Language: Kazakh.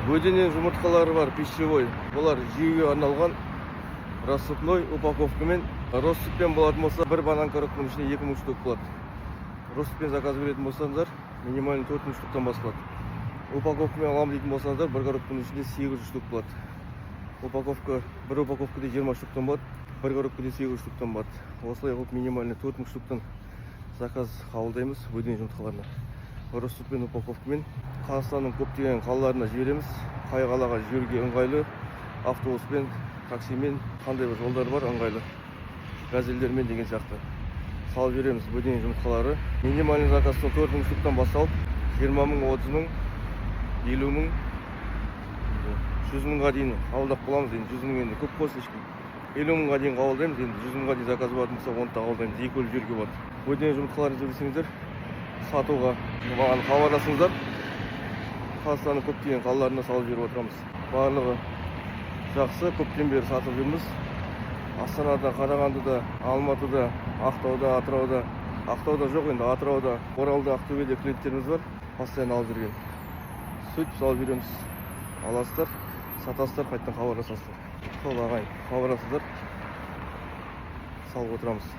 Бөдене жұмыртқалары бар, пищевой. Бұлар жеуге арналған рассыпной упаковкамен. Россыппен болатын болса, бір банан коробканың ішіне 2 мың штук болады. Россыппен заказ беретін болсаңыздар, минимально 4 мың штуктан басталады. Упаковкамен алам дейтін болсаңыздар, бір коробканың ішінде 800 штук болады. Бір упаковкада 20 штуктан болады, бір коробкада 800 штуктан болады. Осылай қылып минимально 4 мың штуктан заказ қабылдаймыз бөдене жұмыртқаларына. Россыппен упаковкамен Қазақстанның көптеген қалаларына жібереміз. Қай қалаға жүруге ыңғайлы, автобуспен, таксимен, қандай бір жолдар бар ыңғайлы, газельдермен деген сияқты салып жібереміз бөдене жұмыртқалары. Минимальный заказдан 4 мың штуктан басталып, 20 мың, 30 мың, 50 мың, 100 мыңға дейін қабылдап боламыз. Енді 100 мың енді көп болса ешкім. 50 мыңға дейін қабылдаймыз. Енді 100 мыңға дейін заказ болатын болса, оны да қабылдаймыз. Екі өлі жерге болады. Бөдене жұмыртқаларын іздесеңіздер, сатуға маған хабарласыңыздар. Қазақстанның көптеген қалаларына салып жіберіп отырамыз. Барлығы жақсы, көптен бері сатып жүрміз. Астанада, Қарағандыда, Алматыда, Ақтауда, Атырауда. Ақтауда жоқ енді, Атырауда, Оралда, Ақтөбеде клиенттеріміз бар. Постоянно алып жүрген. Сөйтіп салып жүреміз. Аласыздар, сатасыздар, қайттан хабарласасыздар. Сол ағайын, хабарласыздар. Салып отырамыз.